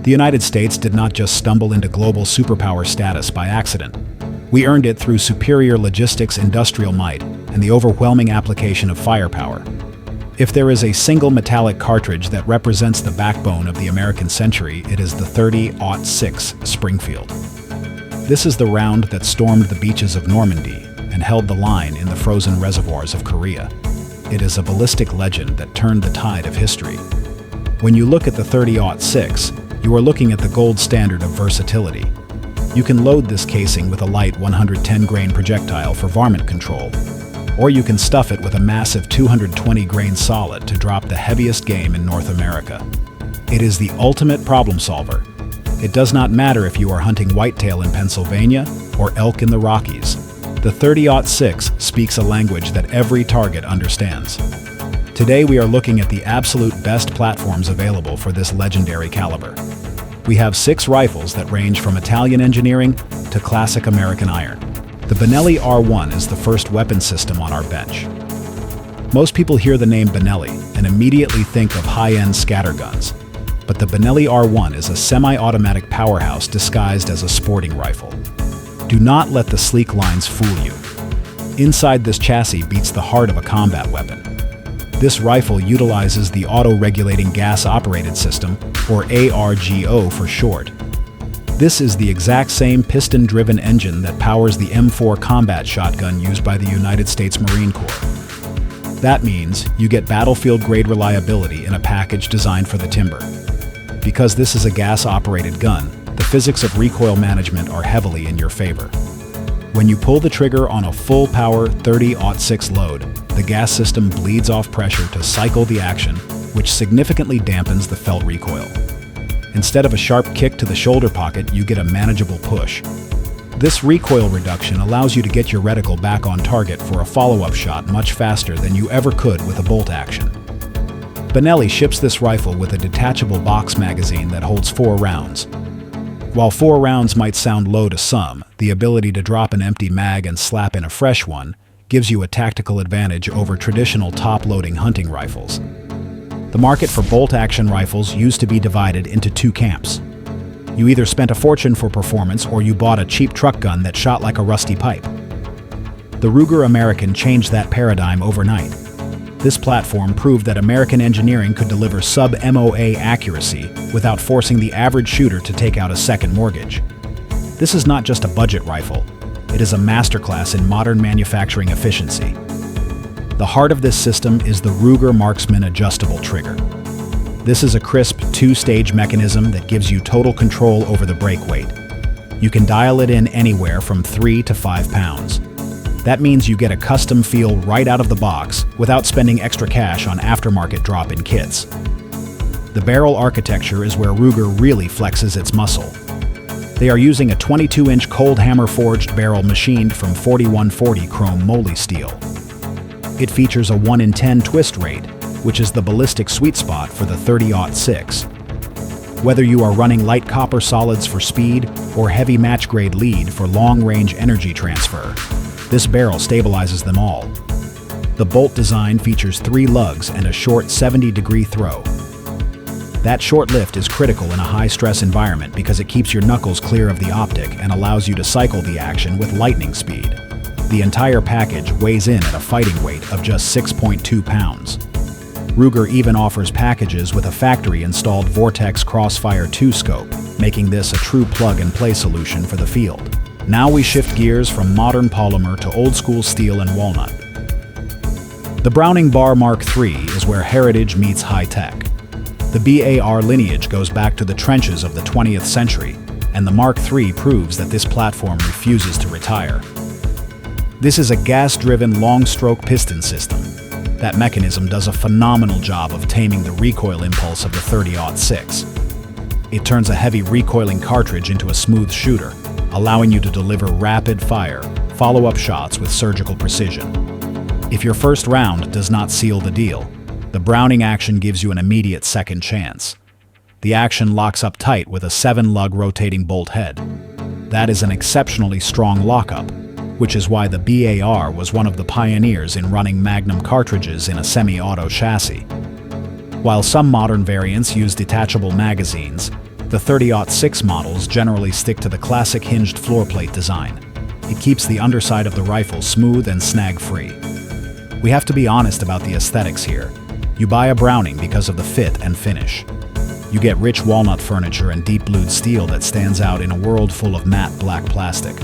The United States did not just stumble into global superpower status by accident. We earned it through superior logistics, industrial might, and the overwhelming application of firepower. If there is a single metallic cartridge that represents the backbone of the American century, it is the .30-06 Springfield. This is the round that stormed the beaches of Normandy and held the line in the frozen reservoirs of Korea. It is a ballistic legend that turned the tide of history. When you look at the .30-06, you are looking at the gold standard of versatility. You can load this casing with a light 110-grain projectile for varmint control, or you can stuff it with a massive 220-grain solid to drop the heaviest game in North America. It is the ultimate problem solver. It does not matter if you are hunting whitetail in Pennsylvania or elk in the Rockies. The .30-06 speaks a language that every target understands. Today we are looking at the absolute best platforms available for this legendary caliber. We have 6 rifles that range from Italian engineering to classic American iron. The Benelli R1 is the first weapon system on our bench. Most people hear the name Benelli and immediately think of high-end scatterguns, but the Benelli R1 is a semi-automatic powerhouse disguised as a sporting rifle. Do not let the sleek lines fool you. Inside this chassis beats the heart of a combat weapon. This rifle utilizes the auto-regulating gas-operated system, or ARGO for short. This is the exact same piston-driven engine that powers the M4 combat shotgun used by the United States Marine Corps. That means you get battlefield-grade reliability in a package designed for the timber. Because this is a gas-operated gun, the physics of recoil management are heavily in your favor. When you pull the trigger on a full-power .30-06 load, the gas system bleeds off pressure to cycle the action, which significantly dampens the felt recoil. Instead of a sharp kick to the shoulder pocket, you get a manageable push. This recoil reduction allows you to get your reticle back on target for a follow-up shot much faster than you ever could with a bolt action. Benelli ships this rifle with a detachable box magazine that holds 4 rounds. While 4 rounds might sound low to some, the ability to drop an empty mag and slap in a fresh one gives you a tactical advantage over traditional top-loading hunting rifles. The market for bolt-action rifles used to be divided into 2 camps. You either spent a fortune for performance or you bought a cheap truck gun that shot like a rusty pipe. The Ruger American changed that paradigm overnight. This platform proved that American engineering could deliver sub-MOA accuracy without forcing the average shooter to take out a second mortgage. This is not just a budget rifle, it is a masterclass in modern manufacturing efficiency. The heart of this system is the Ruger Marksman adjustable trigger. This is a crisp 2-stage mechanism that gives you total control over the break weight. You can dial it in anywhere from 3 to 5 pounds. That means you get a custom feel right out of the box without spending extra cash on aftermarket drop-in kits. The barrel architecture is where Ruger really flexes its muscle. They are using a 22-inch cold hammer forged barrel machined from 4140 chrome moly steel. It features a 1 in 10 twist rate, which is the ballistic sweet spot for the .30-06. Whether you are running light copper solids for speed or heavy match-grade lead for long-range energy transfer, this barrel stabilizes them all. The bolt design features 3 lugs and a short 70-degree throw. That short lift is critical in a high-stress environment because it keeps your knuckles clear of the optic and allows you to cycle the action with lightning speed. The entire package weighs in at a fighting weight of just 6.2 pounds. Ruger even offers packages with a factory-installed Vortex Crossfire 2 scope, making this a true plug-and-play solution for the field. Now we shift gears from modern polymer to old-school steel and walnut. The Browning Bar Mark III is where heritage meets high-tech. The BAR lineage goes back to the trenches of the 20th century, and the Mark III proves that this platform refuses to retire. This is a gas-driven long-stroke piston system. That mechanism does a phenomenal job of taming the recoil impulse of the .30-06. It turns a heavy recoiling cartridge into a smooth shooter, allowing you to deliver rapid-fire, follow-up shots with surgical precision. If your first round does not seal the deal, the Browning action gives you an immediate second chance. The action locks up tight with a 7-lug rotating bolt head. That is an exceptionally strong lockup, which is why the BAR was one of the pioneers in running Magnum cartridges in a semi-auto chassis. While some modern variants use detachable magazines, The 30-06 models generally stick to the classic hinged floor plate design. It keeps the underside of the rifle smooth and snag-free. We have to be honest about the aesthetics here. You buy a Browning because of the fit and finish. You get rich walnut furniture and deep-blued steel that stands out in a world full of matte black plastic.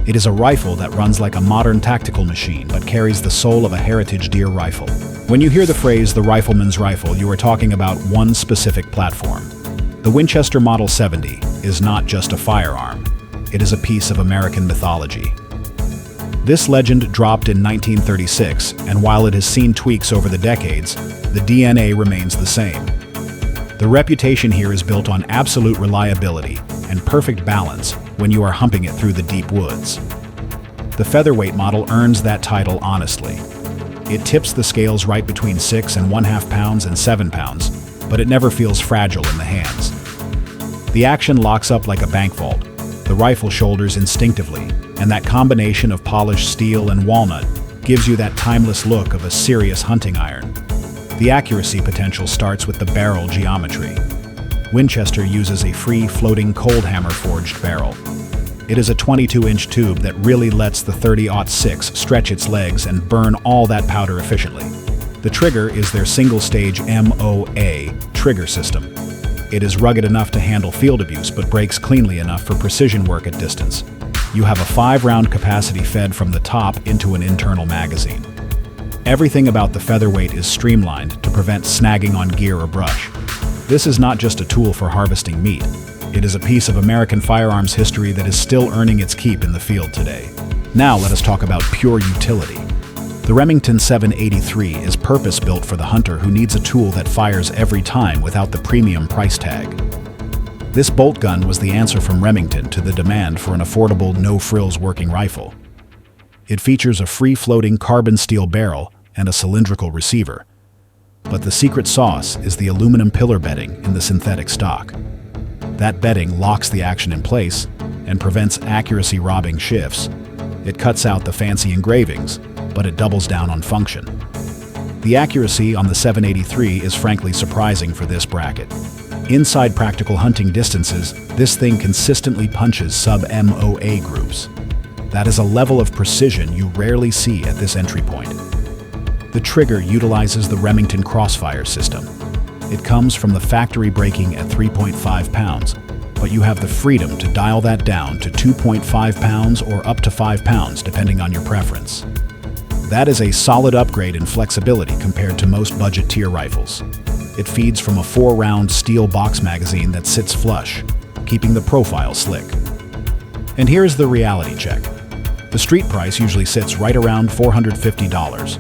It is a rifle that runs like a modern tactical machine but carries the soul of a heritage deer rifle. When you hear the phrase the rifleman's rifle, you are talking about one specific platform. The Winchester Model 70 is not just a firearm. It is a piece of American mythology. This legend dropped in 1936, and while it has seen tweaks over the decades, the DNA remains the same. The reputation here is built on absolute reliability and perfect balance when you are humping it through the deep woods. The featherweight model earns that title honestly. It tips the scales right between 6 1/2 pounds and 7 pounds, but it never feels fragile in the hands. The action locks up like a bank vault. The rifle shoulders instinctively, and that combination of polished steel and walnut gives you that timeless look of a serious hunting iron. The accuracy potential starts with the barrel geometry. Winchester uses a free floating cold hammer forged barrel. It is a 22-inch tube that really lets the 30-06 stretch its legs and burn all that powder efficiently. The trigger is their single-stage MOA trigger system. It is rugged enough to handle field abuse but breaks cleanly enough for precision work at distance. You have a 5-round capacity fed from the top into an internal magazine. Everything about the featherweight is streamlined to prevent snagging on gear or brush. This is not just a tool for harvesting meat. It is a piece of American firearms history that is still earning its keep in the field today. Now let us talk about pure utility. The Remington 783 is purpose-built for the hunter who needs a tool that fires every time without the premium price tag. This bolt gun was the answer from Remington to the demand for an affordable, no-frills working rifle. It features a free-floating carbon steel barrel and a cylindrical receiver. But the secret sauce is the aluminum pillar bedding in the synthetic stock. That bedding locks the action in place and prevents accuracy robbing shifts. It cuts out the fancy engravings, but it doubles down on function. The accuracy on the 783 is frankly surprising for this bracket. Inside practical hunting distances, this thing consistently punches sub-MOA groups. That is a level of precision you rarely see at this entry point. The trigger utilizes the Remington Crossfire system. It comes from the factory breaking at 3.5 pounds, but you have the freedom to dial that down to 2.5 pounds or up to 5 pounds depending on your preference. That is a solid upgrade in flexibility compared to most budget tier rifles. It feeds from a 4-round steel box magazine that sits flush, keeping the profile slick. And here's the reality check. The street price usually sits right around $450.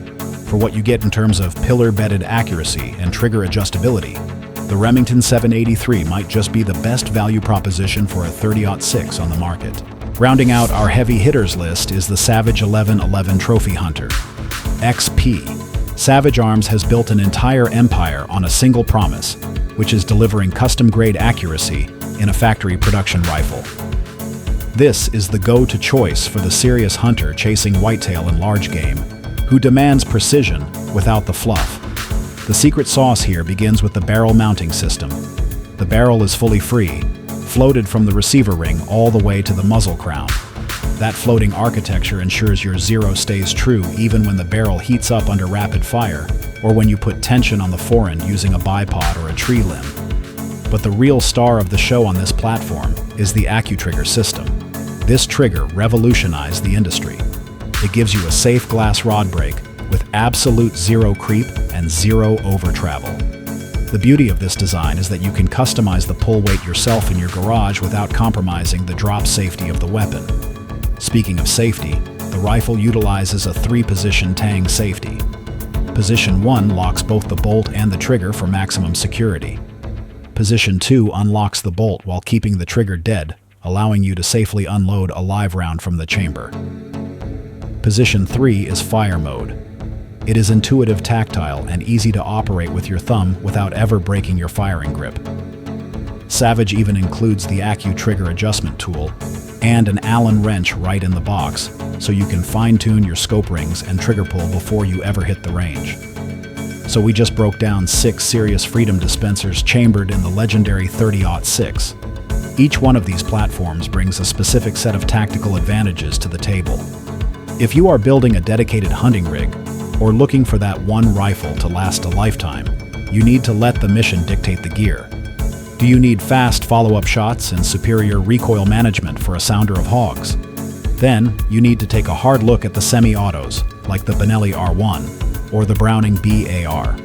For what you get in terms of pillar-bedded accuracy and trigger adjustability, the Remington 783 might just be the best value proposition for a 30-06 on the market. Rounding out our heavy hitters list is the Savage 1111 Trophy Hunter XP. Savage Arms has built an entire empire on a single promise, which is delivering custom-grade accuracy in a factory production rifle. This is the go-to choice for the serious hunter chasing whitetail and large game, who demands precision without the fluff. The secret sauce here begins with the barrel mounting system. The barrel is fully free, floated from the receiver ring all the way to the muzzle crown. That floating architecture ensures your zero stays true even when the barrel heats up under rapid fire, or when you put tension on the forend using a bipod or a tree limb. But the real star of the show on this platform is the AccuTrigger system. This trigger revolutionized the industry. It gives you a safe glass rod break with absolute zero creep and zero over travel. The beauty of this design is that you can customize the pull weight yourself in your garage without compromising the drop safety of the weapon. Speaking of safety, the rifle utilizes a 3-position tang safety. Position 1 locks both the bolt and the trigger for maximum security. Position 2 unlocks the bolt while keeping the trigger dead, allowing you to safely unload a live round from the chamber. Position 3 is fire mode. It is intuitive, tactile, and easy to operate with your thumb without ever breaking your firing grip. Savage even includes the AccuTrigger adjustment tool and an Allen wrench right in the box, so you can fine-tune your scope rings and trigger pull before you ever hit the range. So we just broke down 6 serious freedom dispensers chambered in the legendary 30-06. Each one of these platforms brings a specific set of tactical advantages to the table. If you are building a dedicated hunting rig, or looking for that one rifle to last a lifetime, you need to let the mission dictate the gear. Do you need fast follow-up shots and superior recoil management for a sounder of hogs? Then, you need to take a hard look at the semi-autos, like the Benelli R1 or the Browning BAR.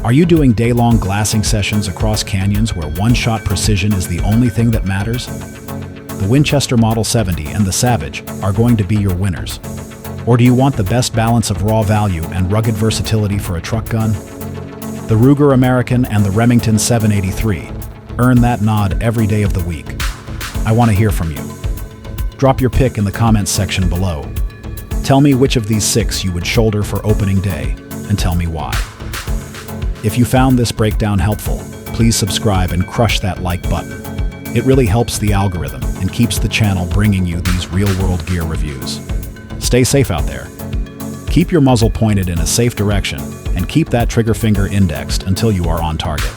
Are you doing day-long glassing sessions across canyons where one-shot precision is the only thing that matters? The Winchester Model 70 and the Savage are going to be your winners. Or do you want the best balance of raw value and rugged versatility for a truck gun? The Ruger American and the Remington 783 earn that nod every day of the week. I want to hear from you. Drop your pick in the comments section below. Tell me which of these 6 you would shoulder for opening day, and tell me why. If you found this breakdown helpful, please subscribe and crush that like button. It really helps the algorithm and keeps the channel bringing you these real-world gear reviews. Stay safe out there. Keep your muzzle pointed in a safe direction and keep that trigger finger indexed until you are on target.